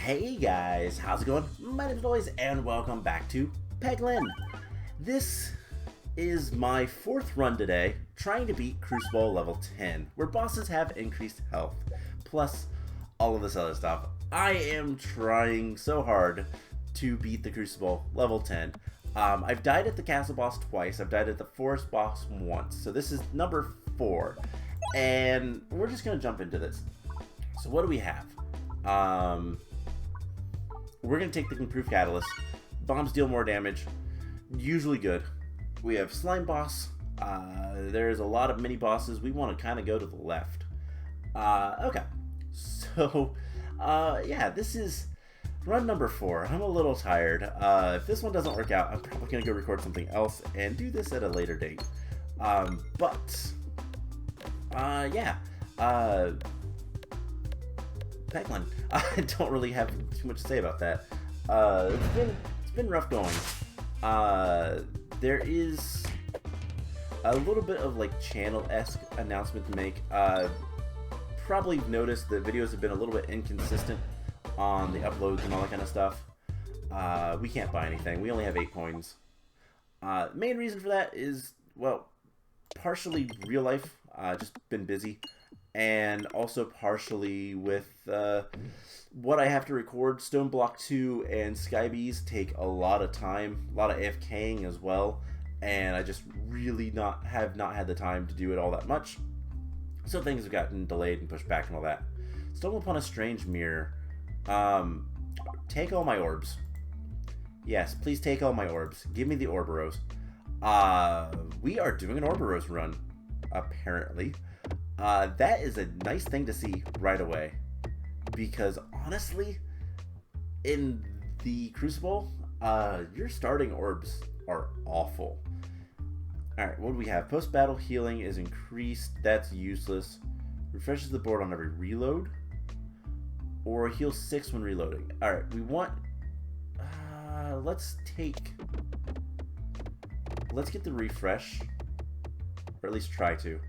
Hey guys, how's it going? My name is Lois and welcome back to Peglin. This is my fourth run today, trying to beat Cruciball Level 10, where bosses have increased health, plus all of this other stuff. I am trying so hard to beat the Cruciball Level 10. I've died at the castle boss twice, I've died at the forest boss once, so this is number 4, and we're just going to jump into this. So what do we have? We're going to take the Improved Catalyst. Bombs deal more damage. Usually good. We have Slime Boss. There's a lot of mini bosses. We want to kind of go to the left. Okay. So, yeah, this is run number 4. I'm a little tired. If this one doesn't work out, I'm probably going to go record something else and do this at a later date. Yeah. Peglin. I don't really have too much to say about that. It's been rough going. There is a little bit of like channel-esque announcement to make. Probably noticed that videos have been a little bit inconsistent on the uploads and all that kind of stuff. We can't buy anything. We only have 8 coins. Main reason for that is, well, partially real life. Just been busy. And also partially with what I have to record. Stone Block 2 and Skybees take a lot of time, a lot of AFKing as well, and I just really have not had the time to do it all that much. So things have gotten delayed and pushed back and all that. Stumbled upon a strange mirror. Take all my orbs. Yes, please take all my orbs. Give me the Orboros. We are doing an Orboros run, apparently. That is a nice thing to see right away, because honestly, in the Crucible, your starting orbs are awful. Alright, what do we have? Post-battle healing is increased. That's useless. Refreshes the board on every reload. Or heals 6 when reloading. Alright, we want... let's get the refresh. Or at least try to.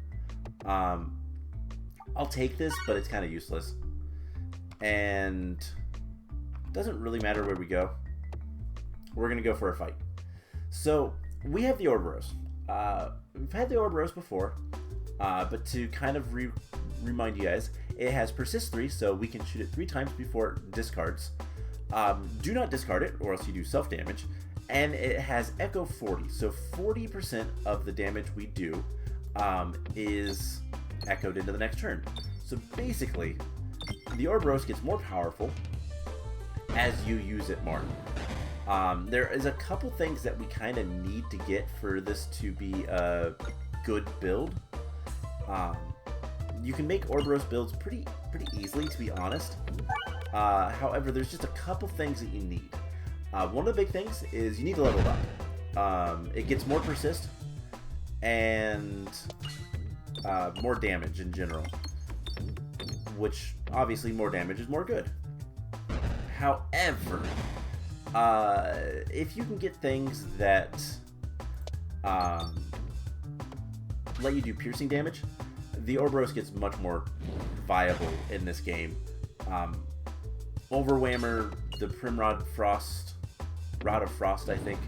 I'll take this, but it's kind of useless. And it doesn't really matter where we go. We're going to go for a fight. So, we have the Orboros. We've had the Orboros before, but to kind of remind you guys, it has Persist 3, so we can shoot it 3 times before it discards. Do not discard it, or else you do self-damage. And it has Echo 40, so 40% of the damage we do is echoed into the next turn. So basically, the Orboros gets more powerful as you use it more. There is a couple things that we kind of need to get for this to be a good build. You can make Orboros builds pretty easily, to be honest. However, there's just a couple things that you need. One of the big things is you need to level up. It gets more persist and more damage in general, which obviously more damage is more good. However, if you can get things that let you do piercing damage, the Orboros gets much more viable in this game. Overwhammer, the Primrod Frost, Rod of Frost, I think,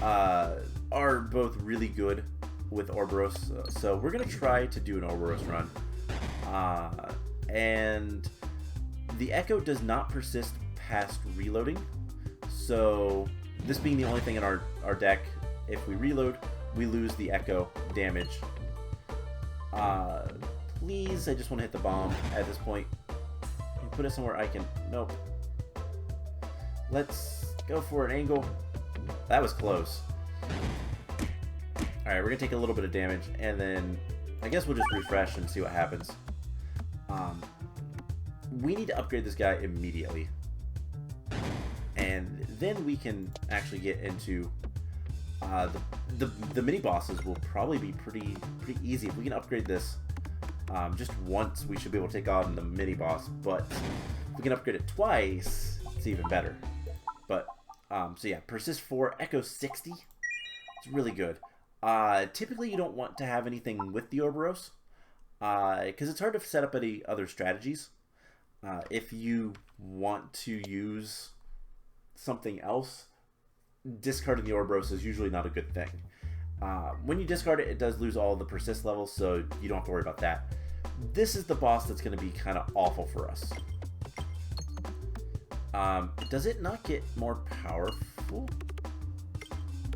are both really good with Orboros, so we're going to try to do an Orboros run. And the Echo does not persist past reloading, so this being the only thing in our deck, if we reload, we lose the Echo damage. Please, I just want to hit the bomb at this point. Put it somewhere I can... Nope. Let's go for an angle. That was close. Alright, we're going to take a little bit of damage, and then I guess we'll just refresh and see what happens. We need to upgrade this guy immediately. And then we can actually get into... the mini-bosses will probably be pretty easy. If we can upgrade this just once, we should be able to take on the mini-boss. But if we can upgrade it twice, it's even better. But, so yeah, Persist 4, Echo 60. It's really good. Typically, you don't want to have anything with the Orboros, because it's hard to set up any other strategies. If you want to use something else, discarding the Orboros is usually not a good thing. When you discard it, it does lose all the persist levels, so you don't have to worry about that. This is the boss that's going to be kind of awful for us. Does it not get more powerful?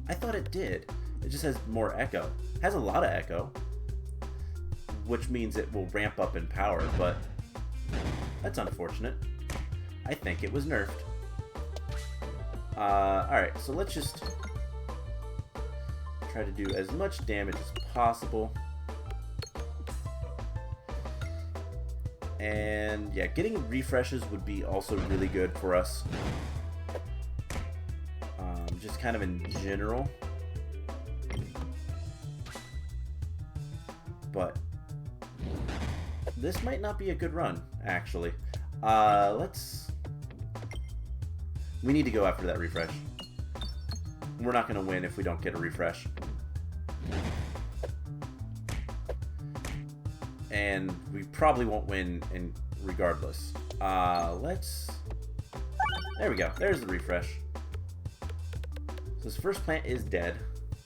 I thought it did. It just has more echo. It has a lot of echo, which means it will ramp up in power, but that's unfortunate. I think it was nerfed. Alright, so let's just try to do as much damage as possible. And yeah, getting refreshes would be also really good for us. Just kind of in general. But this might not be a good run, actually. We need to go after that refresh. We're not going to win if we don't get a refresh. And we probably won't win regardless. There we go. There's the refresh. So this first plant is dead.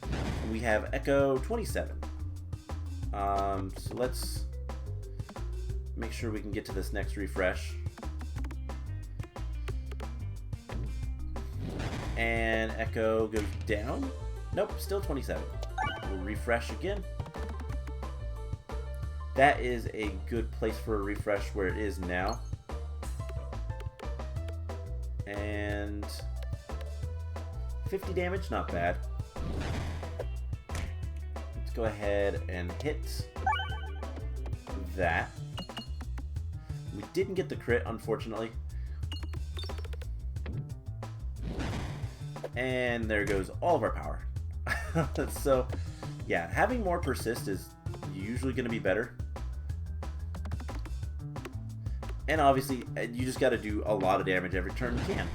And we have Echo 27. So let's make sure we can get to this next refresh. And Echo goes down. Nope, still 27. We'll refresh again. That is a good place for a refresh where it is now. And 50 damage, not bad. Let's go ahead and hit that. We didn't get the crit, unfortunately. And there goes all of our power. So, yeah, having more persist is usually going to be better. And obviously, you just got to do a lot of damage every turn you can.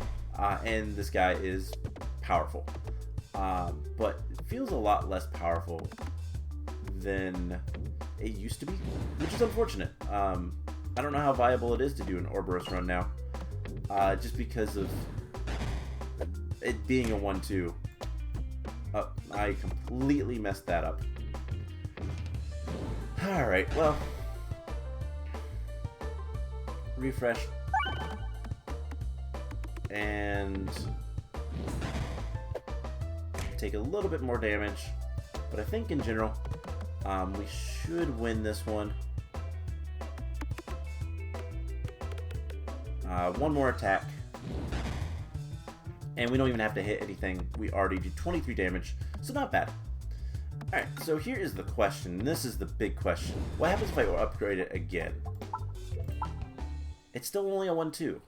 And this guy is powerful. But it feels a lot less powerful than it used to be, which is unfortunate. I don't know how viable it is to do an Orboros run now. Just because of it being a 1-2. Oh, I completely messed that up. Alright, well. Refresh. And take a little bit more damage. But I think in general, we should win this one. One more attack. And we don't even have to hit anything. We already do 23 damage, so not bad. Alright, so here is the question. This is the big question. What happens if I upgrade it again? It's still only a 1-2.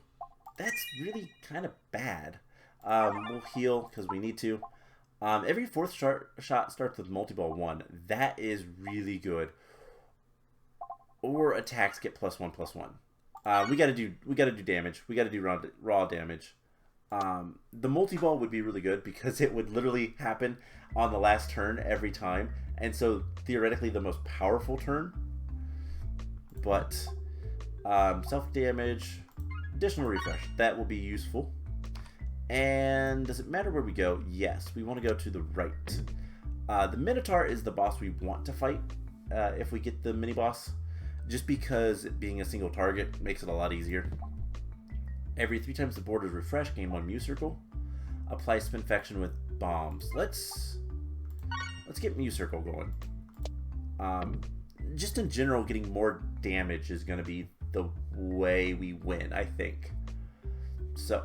That's really kind of bad. We'll heal because we need to. Every fourth shot starts with multi-ball 1. That is really good. Or attacks get +1/+1. We gotta do damage. We gotta do raw damage. The multi-ball would be really good because it would literally happen on the last turn every time, and so theoretically the most powerful turn. But self-damage, additional refresh, that will be useful. And does it matter where we go? Yes, we want to go to the right. The Minotaur is the boss we want to fight if we get the mini-boss, just because it being a single target makes it a lot easier. Every 3 times the board is refreshed, gain 1 Mew Circle. Apply Spinfection with bombs. Let's get Mew Circle going. Just in general, getting more damage is going to be the way we win, I think. So,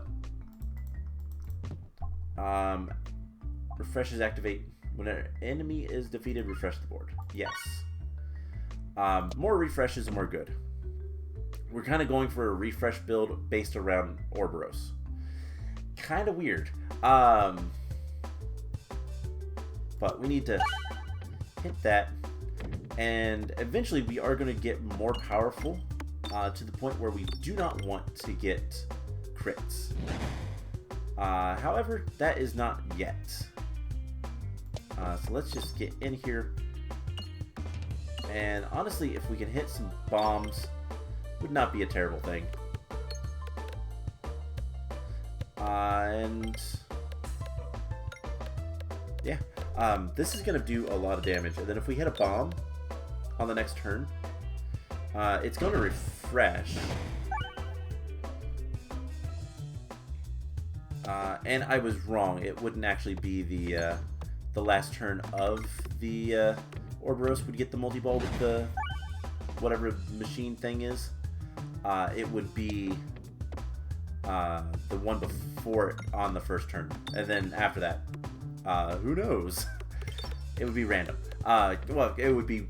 refreshes activate when an enemy is defeated. Refresh the board. Yes. More refreshes and we're good. We're kind of going for a refresh build based around Orboros. Kind of weird. But we need to hit that. And eventually we are going to get more powerful to the point where we do not want to get crits. However, that is not yet. So let's just get in here. And honestly, if we can hit some bombs, would not be a terrible thing. And yeah, this is gonna do a lot of damage. And then if we hit a bomb on the next turn, it's gonna refresh. And I was wrong. It wouldn't actually be the last turn of the Orboros would get the multi-ball with the whatever machine thing is. It would be the one before it on the first turn, and then after that, who knows? It would be random. Well, it would be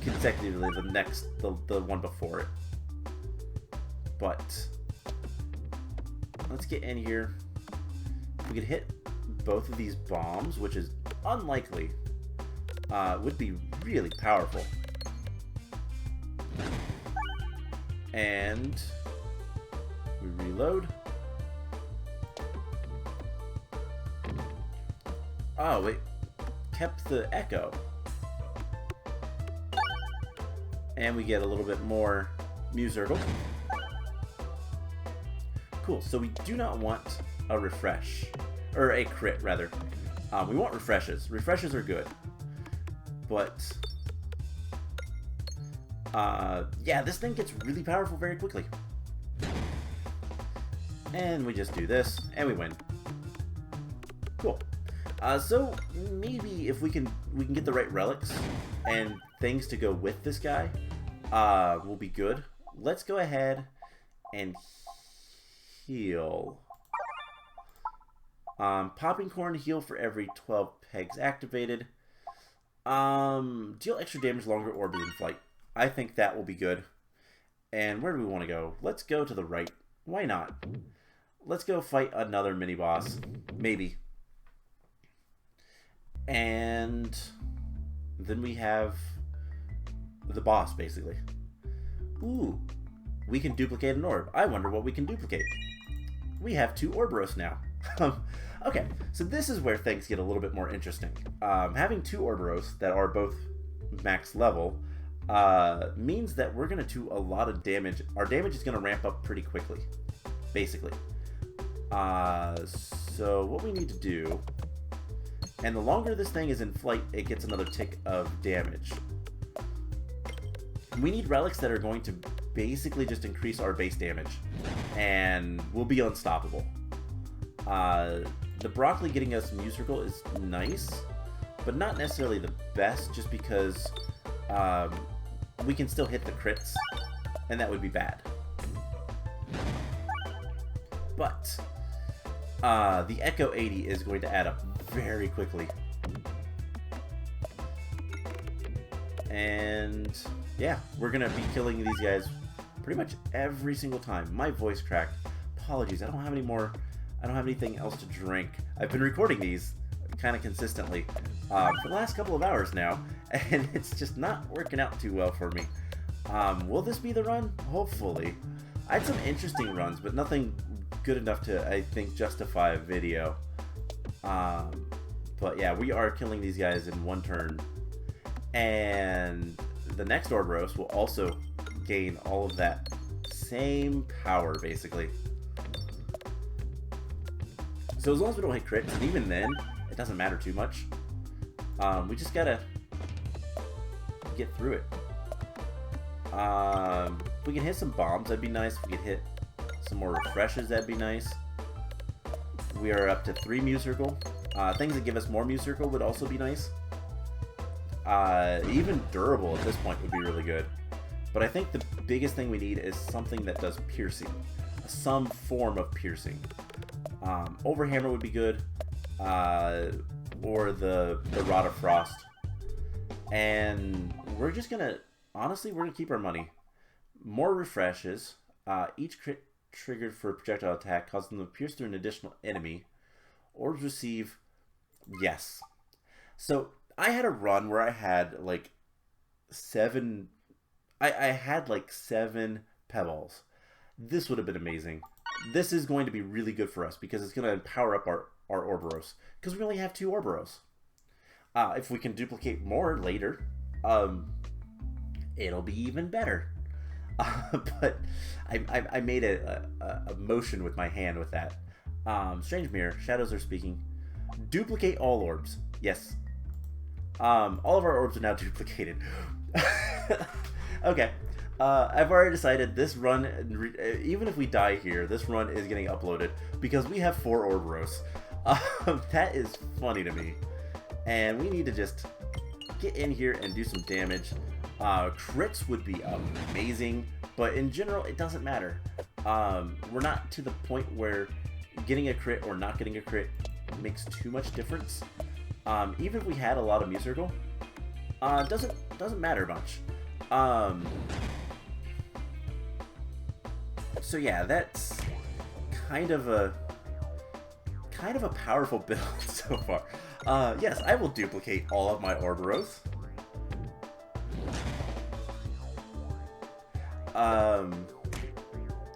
consecutively the one before it. But let's get in here. We could hit both of these bombs, which is unlikely. Would be really powerful. And we reload. Oh, it kept the echo. And we get a little bit more Mu-Circle. Cool, so we do not want a refresh. Or a crit, rather. We want refreshes. Refreshes are good. But yeah, this thing gets really powerful very quickly. And we just do this, and we win. Cool. So maybe if we can get the right relics and things to go with this guy, will be good. Let's go ahead and heal. Popping corn, heal for every 12 pegs activated. Deal extra damage longer orbs in flight. I think that will be good. And where do we want to go? Let's go to the right. Why not? Let's go fight another mini-boss. Maybe. And then we have the boss, basically. Ooh. We can duplicate an orb. I wonder what we can duplicate. We have 2 Orboros now. Okay, so this is where things get a little bit more interesting. Having 2 Orboros that are both max level means that we're going to do a lot of damage. Our damage is going to ramp up pretty quickly, basically. So what we need to do, and the longer this thing is in flight, it gets another tick of damage. We need relics that are going to basically just increase our base damage, and we'll be unstoppable. The broccoli getting us Mu-Circle is nice, but not necessarily the best, just because we can still hit the crits, and that would be bad. But the Echo 80 is going to add up very quickly. And yeah, we're going to be killing these guys pretty much every single time. My voice cracked. Apologies, I don't have anything else to drink. I've been recording these kind of consistently for the last couple of hours now, and it's just not working out too well for me. Will this be the run? Hopefully. I had some interesting runs, but nothing good enough to, I think, justify a video. But yeah, we are killing these guys in one turn. And the next Orboros will also gain all of that same power, basically. So as long as we don't hit crits, and even then, it doesn't matter too much. We just gotta get through it. If we can hit some bombs, that'd be nice. If we could hit some more refreshes, that'd be nice. We are up to 3 Mu-Circle. Things that give us more Mu-Circle would also be nice. Even durable at this point would be really good. But I think the biggest thing we need is something that does piercing. Some form of piercing. Overhammer would be good. Or the Rod of Frost. And we're just gonna, honestly, we're gonna keep our money. More refreshes. Each crit triggered for a projectile attack causes them to pierce through an additional enemy. Orbs receive, yes. So I had a run where I had like 7. I had like 7 pebbles. This would have been amazing. This is going to be really good for us because it's going to power up our Orboros, because we only have 2 Orboros. If we can duplicate more later, it'll be even better. But I made a motion with my hand with that. Strange Mirror. Shadows are speaking. Duplicate all orbs. Yes. All of our orbs are now duplicated. Okay. I've already decided this run, even if we die here, this run is getting uploaded because we have 4 Orboros. That is funny to me. And we need to just get in here and do some damage. Crits would be amazing, but in general, it doesn't matter. We're not to the point where getting a crit or not getting a crit makes too much difference. Even if we had a lot of musical, doesn't matter much. So yeah, that's kind of a powerful build so far. Yes, I will duplicate all of my Orboros.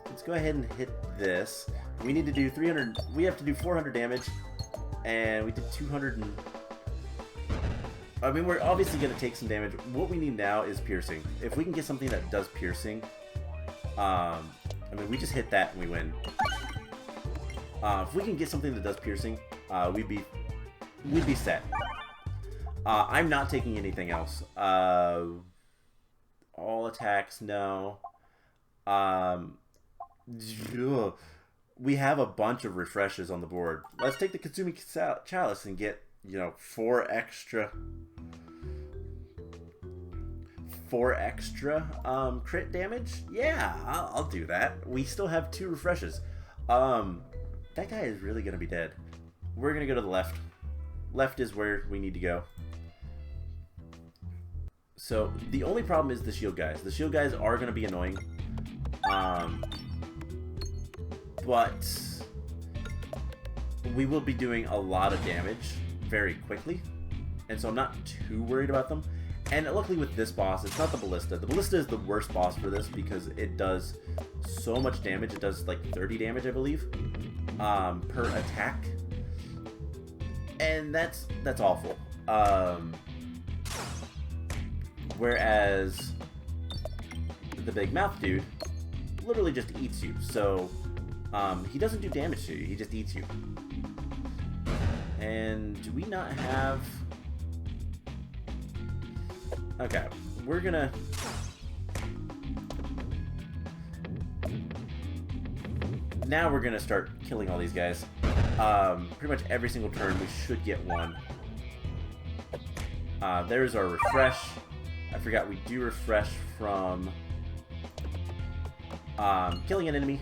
Let's go ahead and hit this. We need to do 300. We have to do 400 damage, and we did 200. I mean, we're obviously going to take some damage. What we need now is piercing. If we can get something that does piercing, I mean, we just hit that and we win. If we can get something that does piercing, we'd be set. I'm not taking anything else. All attacks, no. We have a bunch of refreshes on the board. Let's take the Consuming Chalice and get, 4 extra crit damage. Yeah, I'll do that. We still have 2 refreshes. That guy is really gonna be dead. We're gonna go to the left. Left is where we need to go. So the only problem is the shield guys. The shield guys are gonna be annoying. But we will be doing a lot of damage very quickly, and so I'm not too worried about them. And luckily with this boss, it's not the Ballista. The Ballista is the worst boss for this because it does so much damage. It does like 30 damage, I believe, per attack, and that's awful. Whereas the Big Mouth dude literally just eats you. So he doesn't do damage to you. He just eats you. And do we not have... Okay, we're gonna... Now we're gonna start killing all these guys. Pretty much every single turn we should get one. There's our refresh. I forgot we do refresh from killing an enemy.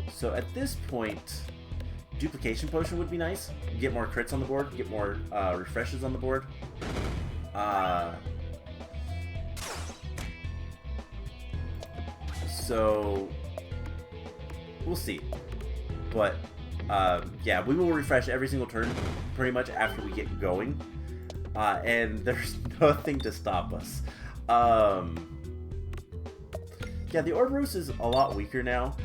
So at this point, Duplication Potion would be nice. Get more crits on the board, get more refreshes on the board. So we'll see. But yeah, we will refresh every single turn pretty much after we get going. And there's nothing to stop us. Yeah, the Orboros is a lot weaker now.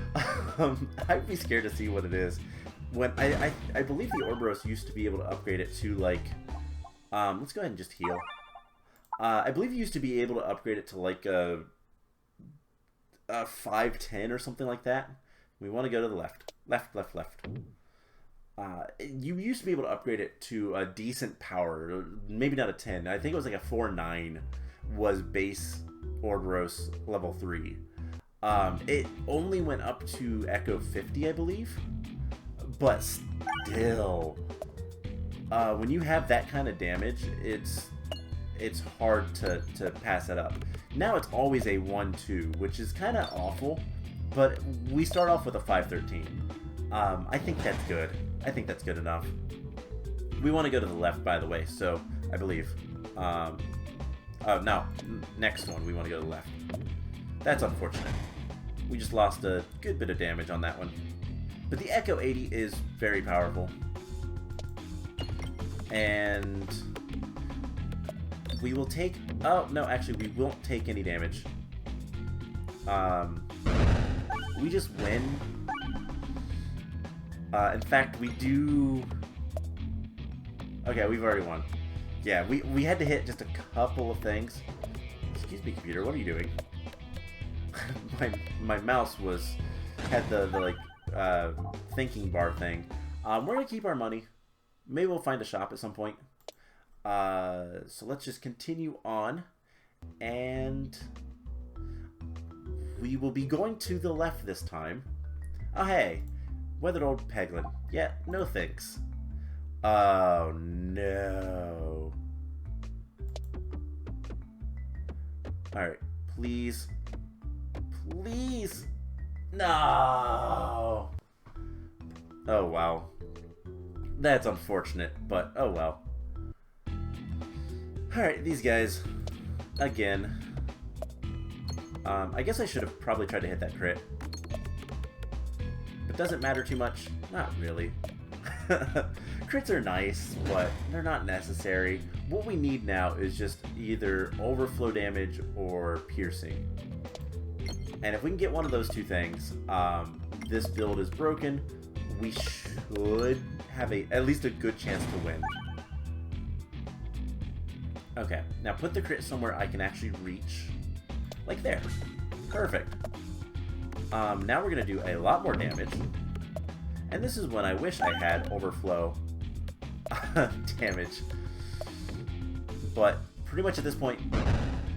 I'd be scared to see what it is. When I believe the Orboros used to be able to upgrade it to like... let's go ahead and just heal. I believe you used to be able to upgrade it to like a 510 or something like that. We want to go to the left. Left. You used to be able to upgrade it to a decent power. Maybe not a 10. I think it was like a 4-9 was base Orboros level 3. It only went up to Echo 50, I believe. But still, when you have that kind of damage, it's hard to pass it up. Now it's always a 1-2, which is kind of awful, but we start off with a 5-13. I think that's good. I think that's good enough. We want to go to the left, by the way, so I believe. Oh, no. Next one, we want to go to the left. That's unfortunate. We just lost a good bit of damage on that one. But the Echo 80 is very powerful. And we will take... Oh, no, actually, we won't take any damage. We just win. In fact, we do... Okay, we've already won. Yeah, we had to hit just a couple of things. Excuse me, computer, what are you doing? my mouse had the like thinking bar thing. We're going to keep our money. Maybe we'll find a shop at some point. So let's just continue on. And we will be going to the left this time. Oh, hey. Weathered old Peglin. Yeah, no thanks. Oh, no. Alright, please. Please. No. Oh, wow. That's unfortunate, but oh well. Alright, these guys. Again. I guess I should have probably tried to hit that crit. But does it matter too much? Not really. Crits are nice, but they're not necessary. What we need now is just either overflow damage or piercing. And if we can get one of those two things, this build is broken. We should have at least a good chance to win. Okay, now put the crit somewhere I can actually reach. Like there. Perfect. Now we're going to do a lot more damage. And this is when I wish I had overflow damage. But pretty much at this point,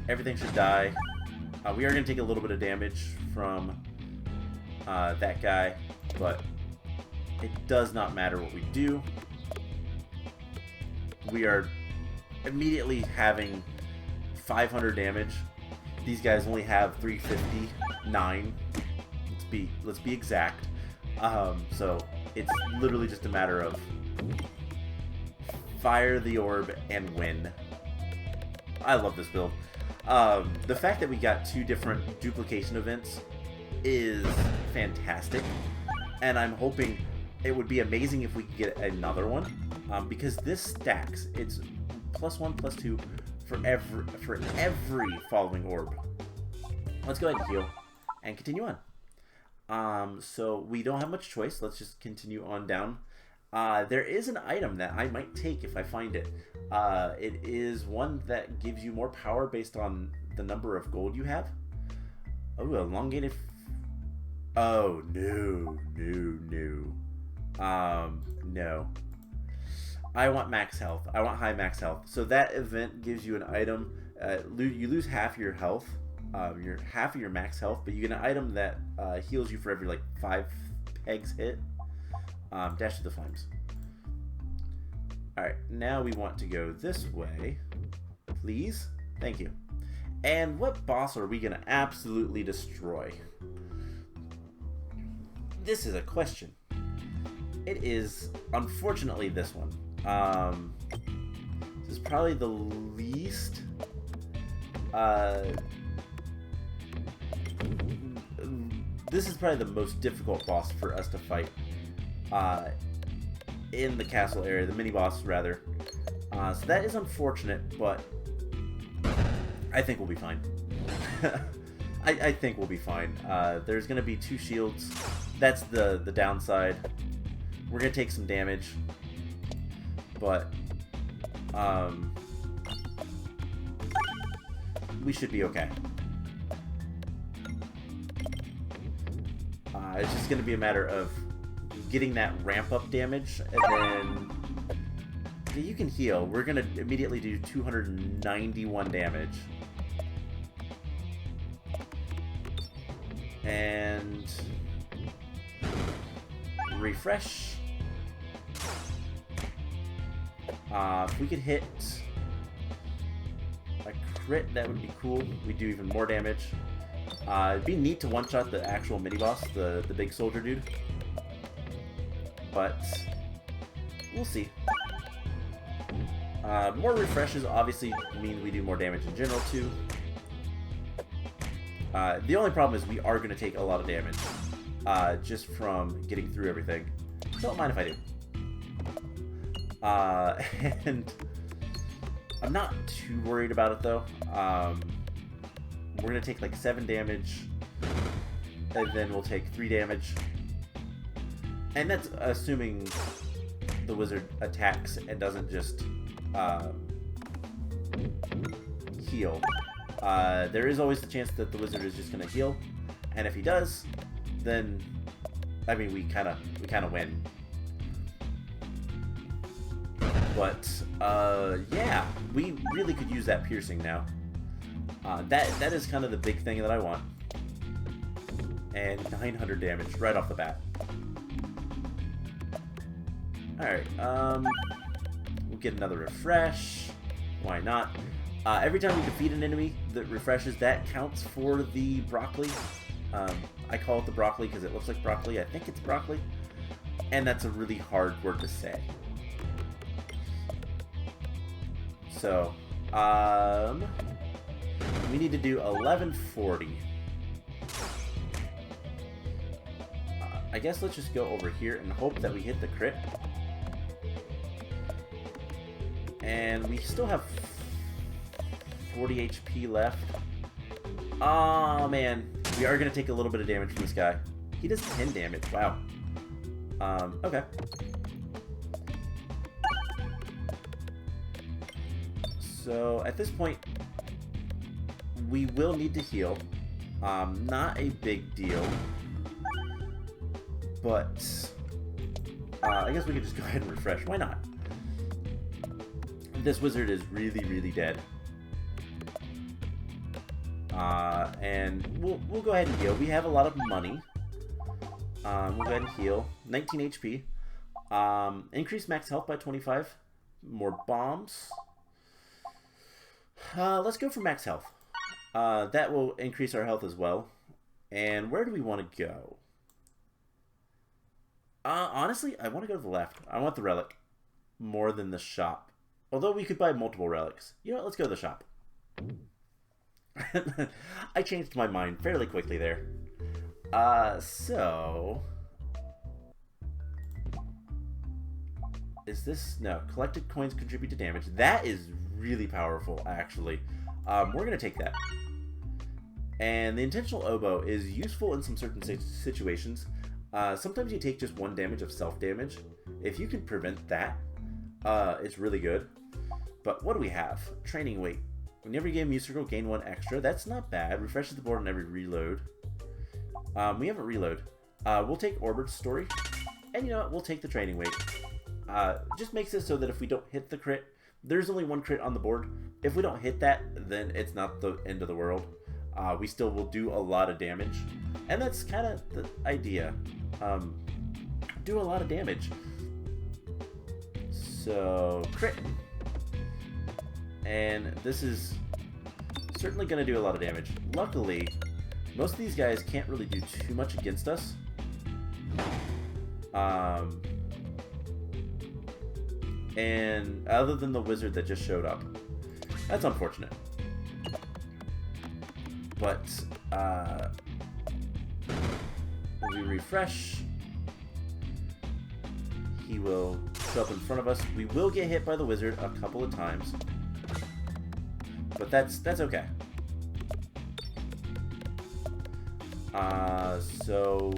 everything should die. We are going to take a little bit of damage from that guy, but it does not matter what we do. We are immediately having 500 damage. These guys only have 359. Let's be exact. So it's literally just a matter of fire the orb and win. I love this build. The fact that we got 2 different duplication events is fantastic, and I'm hoping it would be amazing if we could get another one, because this stacks. It's +1, +2 for every following orb. Let's go ahead and heal and continue on. So we don't have much choice. Let's just continue on down. There is an item that I might take if I find it. It is one that gives you more power based on the number of gold you have. Oh, elongated. Oh, no. No. I want max health. I want high max health. So that event gives you an item. You lose half your health. Half of your max health, but you get an item that heals you for every like 5 pegs hit. Dash to the flames. Alright, now we want to go this way. Please? Thank you. And what boss are we going to absolutely destroy? This is a question. It is, unfortunately, this one. This is probably the least... this is probably the most difficult boss for us to fight. In the castle area, the mini-boss, rather. So that is unfortunate, but I think we'll be fine. I think we'll be fine. There's going to be 2 shields. That's the downside. We're going to take some damage, but we should be okay. It's just going to be a matter of getting that ramp-up damage, and then you can heal. We're going to immediately do 291 damage. And refresh. If we could hit a crit, that would be cool. We'd do even more damage. It'd be neat to one-shot the actual mini-boss, the big soldier dude. But we'll see. More refreshes obviously mean we do more damage in general too. The only problem is we are going to take a lot of damage just from getting through everything. Don't mind if I do. And I'm not too worried about it though. We're going to take like 7 damage, and then we'll take 3 damage. And that's assuming the wizard attacks and doesn't just heal. There is always the chance that the wizard is just going to heal, and if he does, then I mean, we kind of win. But yeah, we really could use that piercing now. That is kind of the big thing that I want. And 900 damage right off the bat. Alright, we'll get another refresh. Why not? Every time we defeat an enemy that refreshes, that counts for the broccoli. I call it the broccoli because it looks like broccoli. I think it's broccoli. And that's a really hard word to say. So, we need to do 1140. I guess let's just go over here and hope that we hit the crit. And we still have 40 HP left. Oh man, we are going to take a little bit of damage from this guy. He does 10 damage, wow. Okay. So at this point, we will need to heal. Not a big deal. But I guess we could just go ahead and refresh. Why not? This wizard is really, really dead. And we'll go ahead and heal. We have a lot of money. We'll go ahead and heal. 19 HP. Increase max health by 25. More bombs. Let's go for max health. That will increase our health as well. And where do we want to go? Honestly, I want to go to the left. I want the relic more than the shop. Although we could buy multiple relics. You know what? Let's go to the shop. I changed my mind fairly quickly there. So... Is this... No. Collected coins contribute to damage. That is really powerful, actually. We're going to take that. And the intentional oboe is useful in some certain situations. Sometimes you take just 1 damage of self-damage. If you can prevent that, it's really good. But what do we have? Training weight. Whenever you gain musical, gain 1 extra. That's not bad. Refreshes the board on every reload. We haven't reload. We'll take Orboros story. And you know what? We'll take the training weight. Just makes it so that if we don't hit the crit, there's only 1 crit on the board. If we don't hit that, then it's not the end of the world. We still will do a lot of damage. And that's kind of the idea. Do a lot of damage. So, crit. And this is certainly going to do a lot of damage. Luckily, most of these guys can't really do too much against us. And other than the wizard that just showed up. That's unfortunate. But, when we refresh, he will show up in front of us. We will get hit by the wizard a couple of times. But that's okay. So...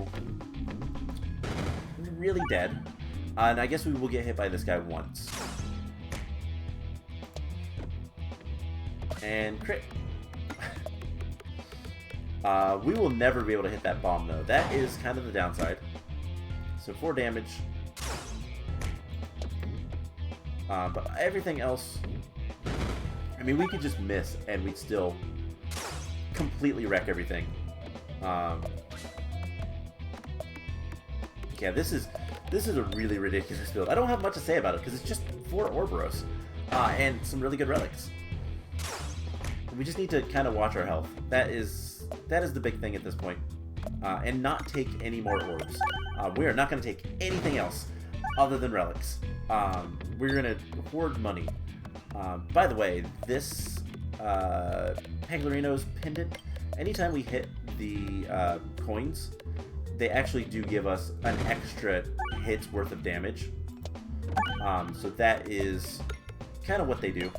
really dead. And I guess we will get hit by this guy once. And crit. We will never be able to hit that bomb, though. That is kind of the downside. So 4 damage. But everything else... I mean, we could just miss, and we'd still completely wreck everything. Yeah, this is a really ridiculous build. I don't have much to say about it, because it's just 4 Orboros. And some really good relics. We just need to kind of watch our health. That is the big thing at this point. And not take any more orbs. We are not going to take anything else other than relics. We're going to hoard money. By the way, this Peglino's pendant, anytime we hit the coins, they actually do give us an extra hit's worth of damage. So that is kind of what they do.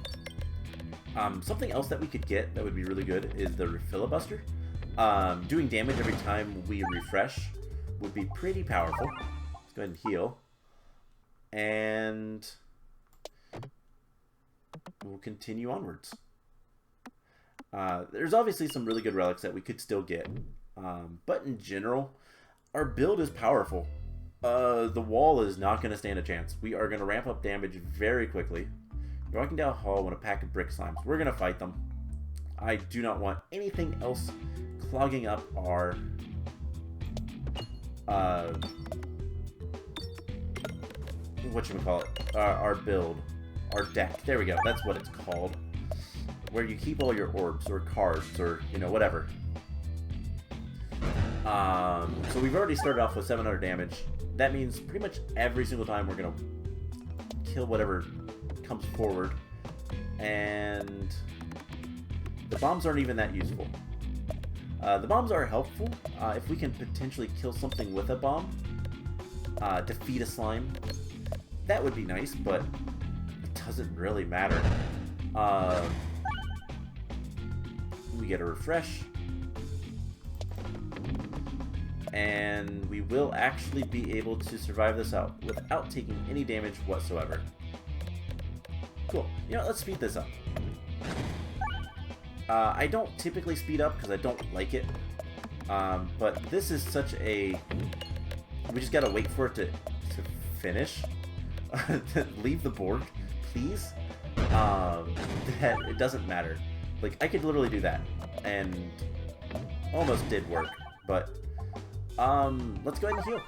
Something else that we could get that would be really good is the Filibuster. Doing damage every time we refresh would be pretty powerful. Let's go ahead and heal. And we'll continue onwards. There's obviously some really good relics that we could still get. But in general, our build is powerful. The wall is not going to stand a chance. We are going to ramp up damage very quickly. You're walking down a hall when a pack of brick slimes. We're going to fight them. I do not want anything else clogging up our whatchamacallit, our build, our deck. There we go. That's what it's called. Where you keep all your orbs or cards or, you know, whatever. So we've already started off with 700 damage. That means pretty much every single time we're going to kill whatever comes forward. And the bombs aren't even that useful. The bombs are helpful if we can potentially kill something with a bomb. Defeat a slime. That would be nice, but it doesn't really matter. We get a refresh. And we will actually be able to survive this out without taking any damage whatsoever. Cool. You know, let's speed this up. I don't typically speed up because I don't like it. But this is such a... We just gotta wait for it to finish. Leave the board, please. That it doesn't matter. Like, I could literally do that. And almost did work. But... let's go ahead and heal.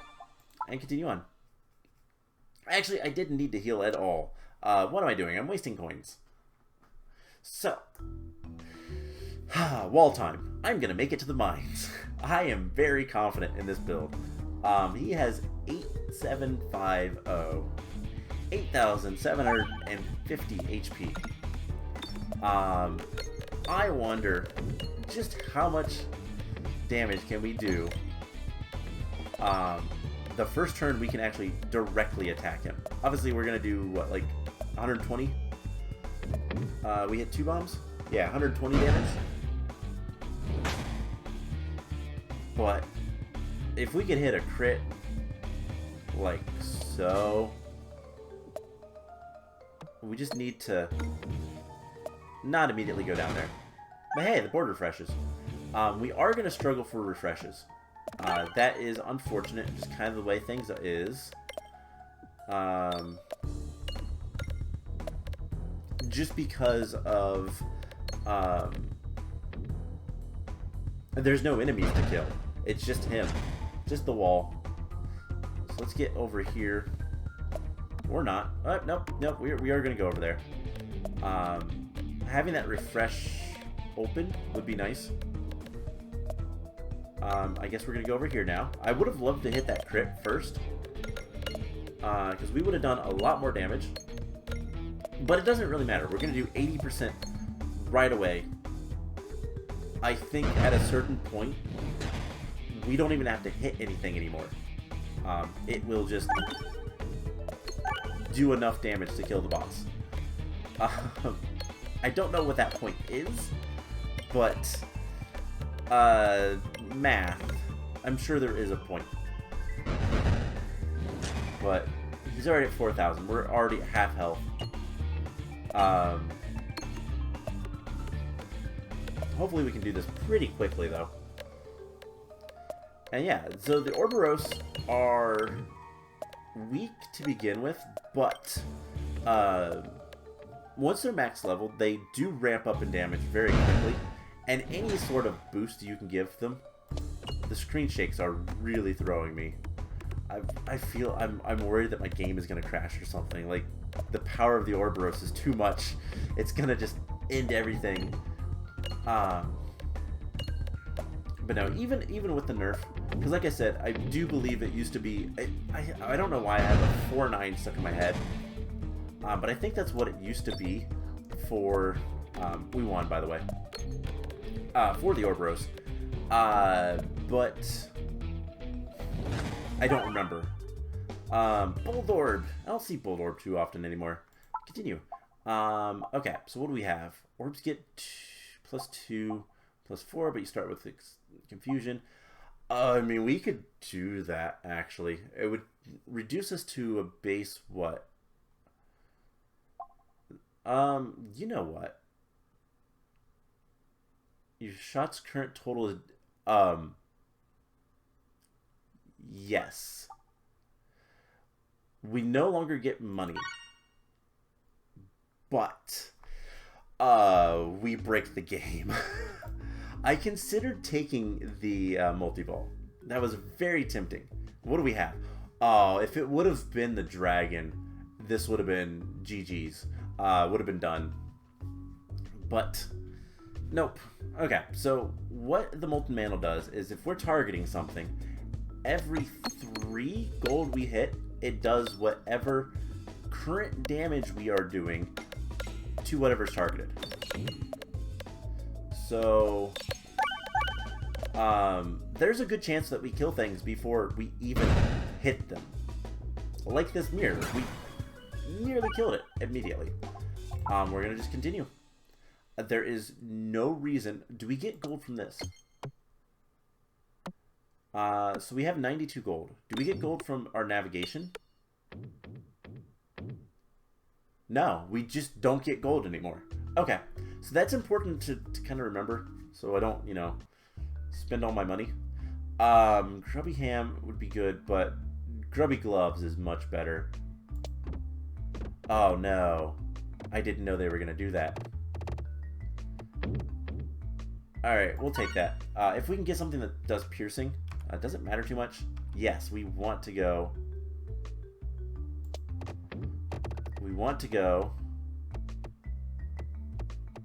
And continue on. Actually, I didn't need to heal at all. What am I doing? I'm wasting coins. So. Wall time. I'm going to make it to the mines. I am very confident in this build. He has 8750. 8,750 HP. I wonder just how much damage can we do the first turn we can actually directly attack him. Obviously, we're going to do, what, like 120? We hit 2 bombs? Yeah, 120 damage. But if we could hit a crit like so, we just need to not immediately go down there. But hey, the board refreshes. We are going to struggle for refreshes. That is unfortunate, just kind of the way things is. Just because of there's no enemies to kill. It's just him. Just the wall. So let's get over here. Or not. Oh, nope. We are going to go over there. Having that refresh open would be nice. I guess we're going to go over here now. I would have loved to hit that crit first. Because we would have done a lot more damage. But it doesn't really matter. We're going to do 80% right away. I think at a certain point, we don't even have to hit anything anymore. It will just do enough damage to kill the boss. I don't know what that point is, but math. I'm sure there is a point. But he's already at 4,000. We're already at half health. Hopefully we can do this pretty quickly, though. And yeah, so the Orboros are weak to begin with, but once they're max level, they do ramp up in damage very quickly. And any sort of boost you can give them, the screen shakes are really throwing me. I feel I'm worried that my game is gonna crash or something. Like, the power of the Orboros is too much. It's gonna just end everything. But no, even with the nerf, because like I said, I do believe it used to be. I don't know why I have a 4-9 stuck in my head, but I think that's what it used to be for. We won, by the way. For the Orboros, but I don't remember. Bold Orb. I don't see Bold Orb too often anymore. Continue. Okay, so what do we have? Orbs get +2, +4, but you start with confusion. I mean, we could do that, actually. It would reduce us to a base, what? You know what? Your shot's current total is, Yes. We no longer get money. But we break the game. I considered taking the multi-ball. That was very tempting. What do we have? Oh, if it would have been the dragon, this would have been GG's. Would have been done. But nope. Okay, so what the Molten Mantle does is if we're targeting something, every 3 gold we hit, it does whatever current damage we are doing to whatever's targeted. So there's a good chance that we kill things before we even hit them. Like this mirror. We nearly killed it immediately. We're going to just continue. There is no reason... Do we get gold from this? So we have 92 gold. Do we get gold from our navigation? No, we just don't get gold anymore. Okay, so that's important to kind of remember, so I don't, you know, spend all my money. Grubby Ham would be good, but Grubby Gloves is much better. Oh no, I didn't know they were going to do that. Alright, we'll take that. If we can get something that does piercing, does it matter too much? Yes, we want to go... We want to go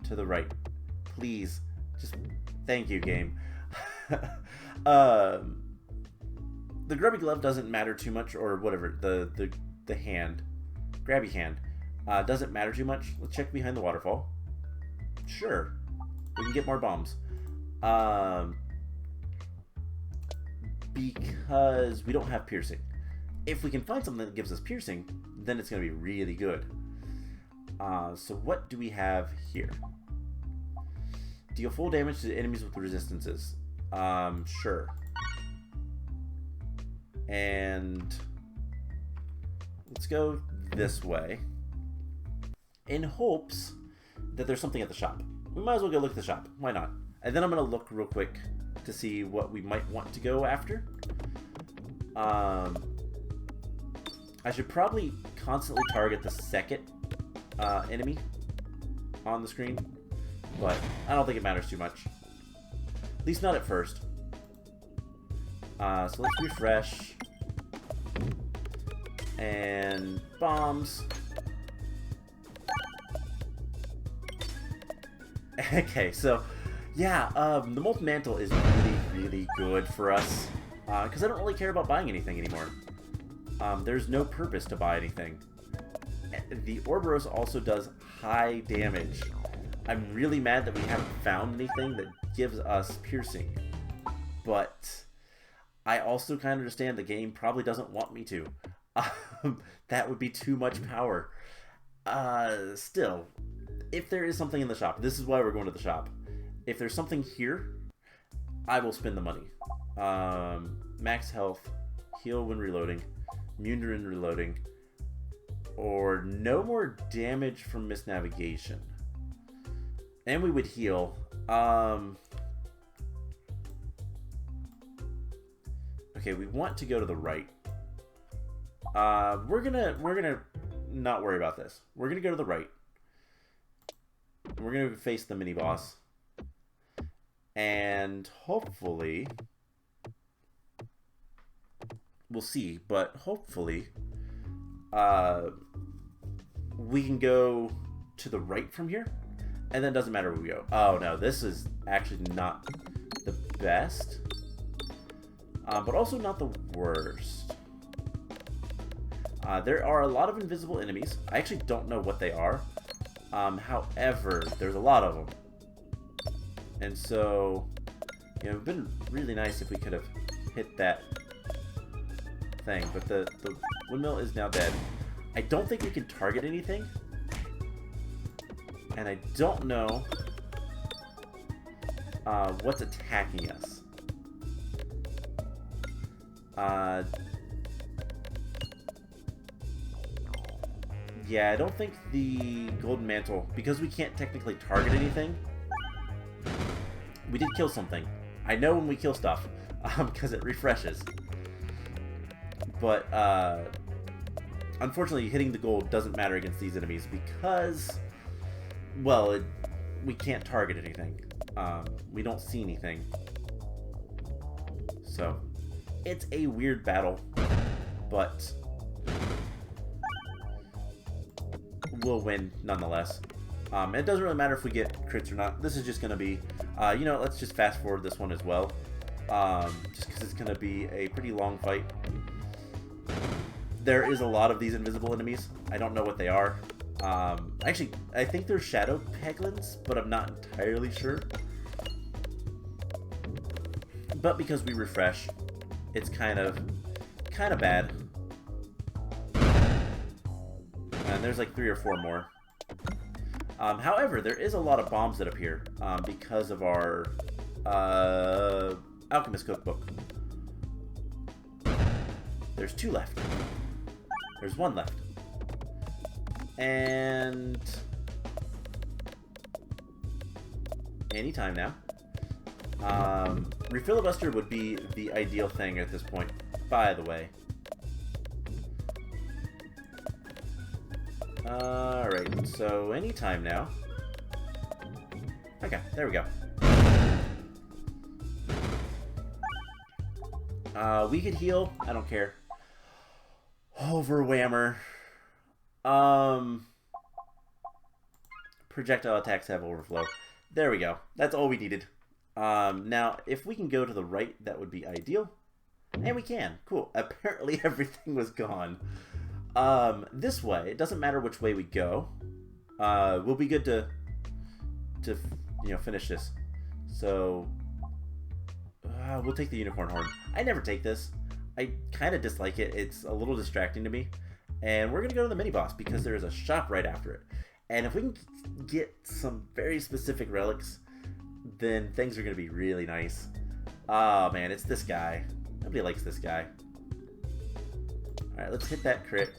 to the right. Please. Just thank you, game. The Grubby Glove doesn't matter too much, or whatever. The hand. Grabby Hand. Doesn't matter too much. Let's check behind the waterfall. Sure. We can get more bombs. Because we don't have piercing. If we can find something that gives us piercing, then it's going to be really good. So what do we have here? Deal full damage to enemies with resistances. Sure. And let's go this way. In hopes that there's something at the shop. We might as well go look at the shop. Why not? And then I'm going to look real quick to see what we might want to go after. I should probably constantly target the second enemy on the screen, but I don't think it matters too much. At least not at first. So let's refresh. And bombs. Okay, so yeah, the Molten Mantle is really, really good for us because I don't really care about buying anything anymore. There's no purpose to buy anything. The Orboros also does high damage. I'm really mad that we haven't found anything that gives us piercing. But I also kind of understand the game probably doesn't want me to. That would be too much power. Still, if there is something in the shop, this is why we're going to the shop. If there's something here, I will spend the money. Max health, heal when reloading, immune during reloading, or no more damage from misnavigation. And we would heal. Okay, we want to go to the right. We're gonna not worry about this. We're gonna go to the right. We're gonna face the mini boss. And hopefully we'll see, but hopefully we can go to the right from here, and then it doesn't matter where we go. Oh no, this is actually not the best, but also not the worst. There are a lot of invisible enemies. I actually don't know what they are. However, there's a lot of them. And so, you know, it would have been really nice if we could have hit that thing. But the windmill is now dead. I don't think we can target anything. And I don't know what's attacking us. Yeah, I don't think the Golden Mantle, because we can't technically target anything. We did kill something. I know when we kill stuff, because it refreshes. But unfortunately, hitting the gold doesn't matter against these enemies because, well, we can't target anything. We don't see anything. So, it's a weird battle, but we'll win nonetheless. It doesn't really matter if we get crits or not. This is just going to be, you know, let's just fast forward this one as well. Just because it's going to be a pretty long fight. There is a lot of these invisible enemies. I don't know what they are. Actually, I think they're shadow Peglins, but I'm not entirely sure. But because we refresh, it's kind of bad. And there's like 3 or 4 more. However, there is a lot of bombs that appear because of our Alchemist Cookbook. There's 2 left. There's 1 left. And anytime now. Refilibuster would be the ideal thing at this point, by the way. Alright, so anytime now. Okay, there we go. We could heal. I don't care. Overwhammer. Projectile attacks have overflow. There we go. That's all we needed. Now, if we can go to the right, that would be ideal. And we can. Cool. Apparently everything was gone. This way, it doesn't matter which way we go. We'll be good to you know, finish this. So, we'll take the unicorn horn. I never take this. I kind of dislike it. It's a little distracting to me. And we're going to go to the mini-boss because there is a shop right after it. And if we can get some very specific relics, then things are going to be really nice. Oh, man, it's this guy. Nobody likes this guy. Alright, let's hit that crit.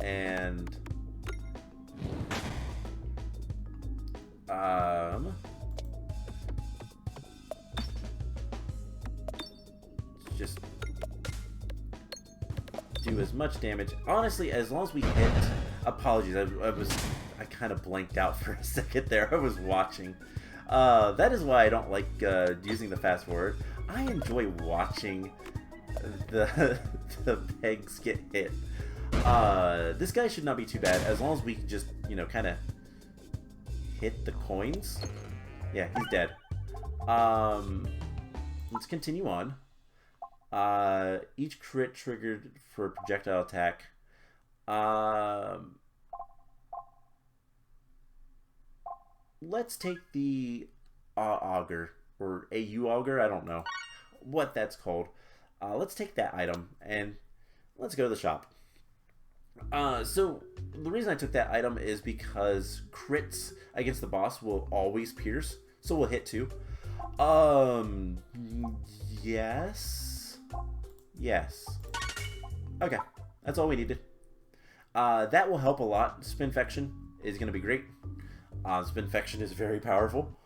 And just do as much damage. Honestly, as long as we hit... Apologies, I kind of blanked out for a second there. I was watching. That is why I don't like using the fast forward. I enjoy watching the pegs get hit. This guy should not be too bad as long as we just, you know, kind of hit the coins. Yeah, he's dead. Let's continue on. Each crit triggered for a projectile attack. Let's take the auger, or AU auger, I don't know what that's called. Let's take that item, and let's go to the shop. So, the reason I took that item is because crits against the boss will always pierce, so we'll hit 2. Yes. Yes. Okay, that's all we needed. That will help a lot. Spinfection is going to be great. Spinfection is very powerful.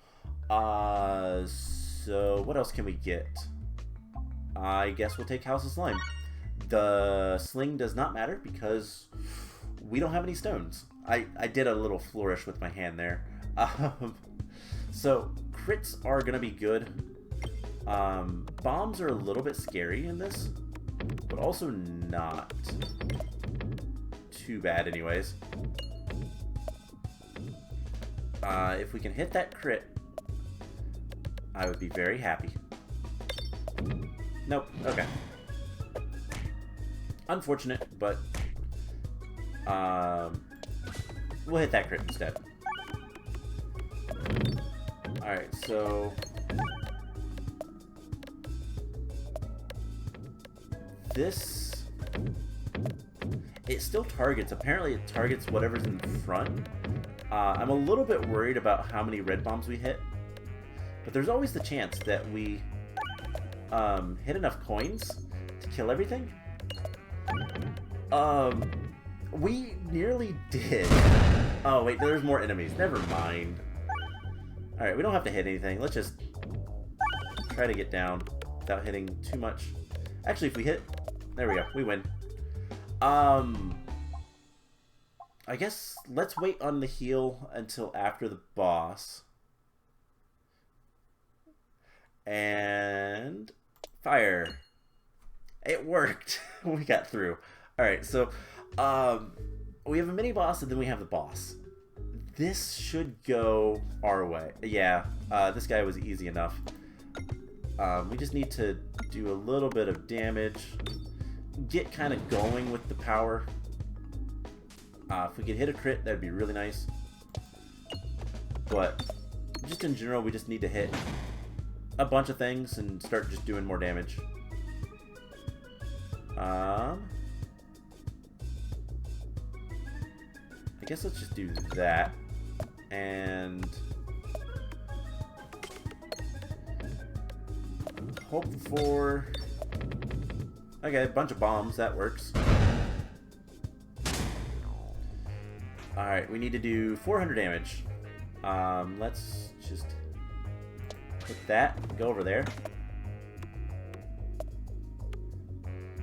So what else can we get? I guess we'll take House of Slime. The sling does not matter because we don't have any stones. I did a little flourish with my hand there. So crits are going to be good. Bombs are a little bit scary in this, but also not too bad anyways. If we can hit that crit, I would be very happy. Nope. Okay. Unfortunate, but we'll hit that crit instead. Alright, so this, it still targets. Apparently it targets whatever's in front. I'm a little bit worried about how many red bombs we hit, but there's always the chance that we hit enough coins to kill everything. We nearly did. Oh wait, there's more enemies. Never mind. Alright, we don't have to hit anything. Let's just try to get down without hitting too much. Actually, if we hit... There we go. We win. I guess let's wait on the heal until after the boss. And fire. It worked. We got through. Alright, so we have a mini boss and then we have the boss. This should go our way. Yeah, this guy was easy enough. We just need to do a little bit of damage. Get kind of going with the power. If we could hit a crit, that'd be really nice. But just in general, we just need to hit a bunch of things and start just doing more damage. I guess let's just do that. And hope for... Okay, a bunch of bombs. That works. Alright, we need to do 400 damage. Let's just hit that. Go over there.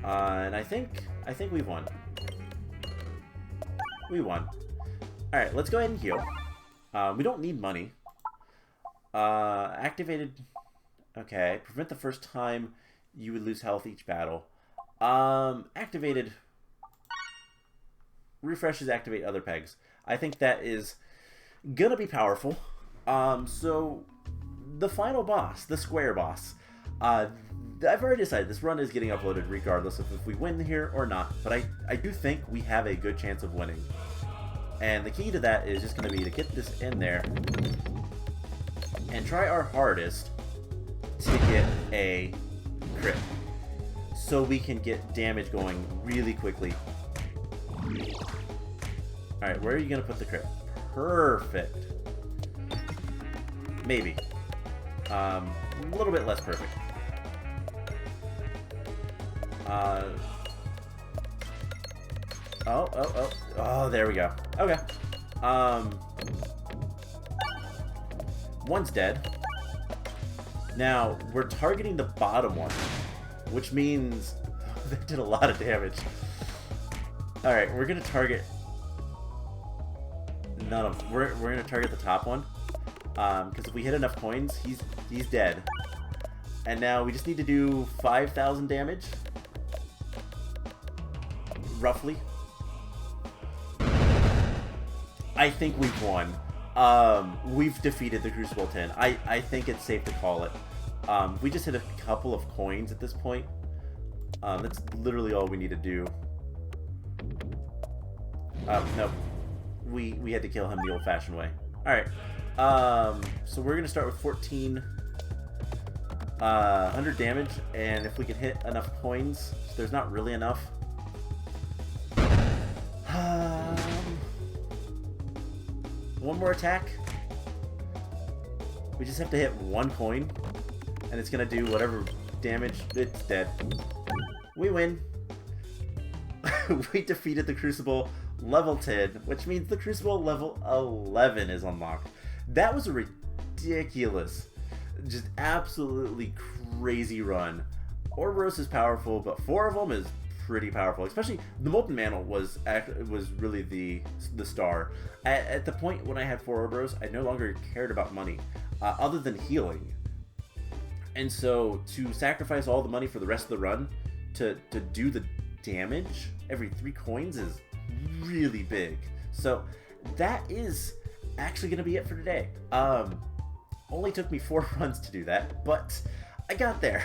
And I think we've won. We won. Alright, let's go ahead and heal. We don't need money. Activated... Okay, prevent the first time you would lose health each battle. Activated... Refreshes activate other pegs. I think that is gonna be powerful. So, the final boss, the square boss. I've already decided this run is getting uploaded regardless of if we win here or not. But I do think we have a good chance of winning. And the key to that is just going to be to get this in there and try our hardest to get a crit so we can get damage going really quickly. Alright, where are you going to put the crit? Perfect. Maybe. A little bit less perfect. Oh, there we go. Okay. One's dead. Now, we're targeting the bottom one, which means that did a lot of damage. Alright, we're gonna target none of them. We're gonna target the top one. Because if we hit enough coins, he's dead. And now we just need to do 5,000 damage. Roughly. I think we've won. We've defeated the Cruciball 10. I think it's safe to call it. We just hit a couple of coins at this point. That's literally all we need to do. No. We had to kill him the old-fashioned way. Alright. So we're going to start with 1,400 damage, and if we can hit enough coins, so there's not really enough. One more attack. We just have to hit one coin, and it's going to do whatever damage. It's dead. We win. We defeated the Cruciball level 10, which means the Cruciball level 11 is unlocked. That was a ridiculous, just absolutely crazy run. Orboros is powerful, but 4 of them is pretty powerful. Especially the Molten Mantle was really the star. At the point when I had 4 Orboros, I no longer cared about money, other than healing. And so to sacrifice all the money for the rest of the run to do the damage every 3 coins is really big. So that is actually going to be it for today. Only took me 4 runs to do that, but I got there.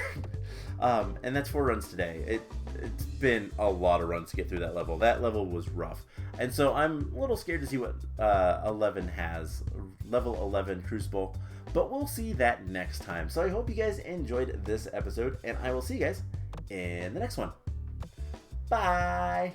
And that's 4 runs today. It's been a lot of runs to get through that level. That level was rough. And so I'm a little scared to see what 11 has. Level 11 Cruciball. But we'll see that next time. So I hope you guys enjoyed this episode, and I will see you guys in the next one. Bye!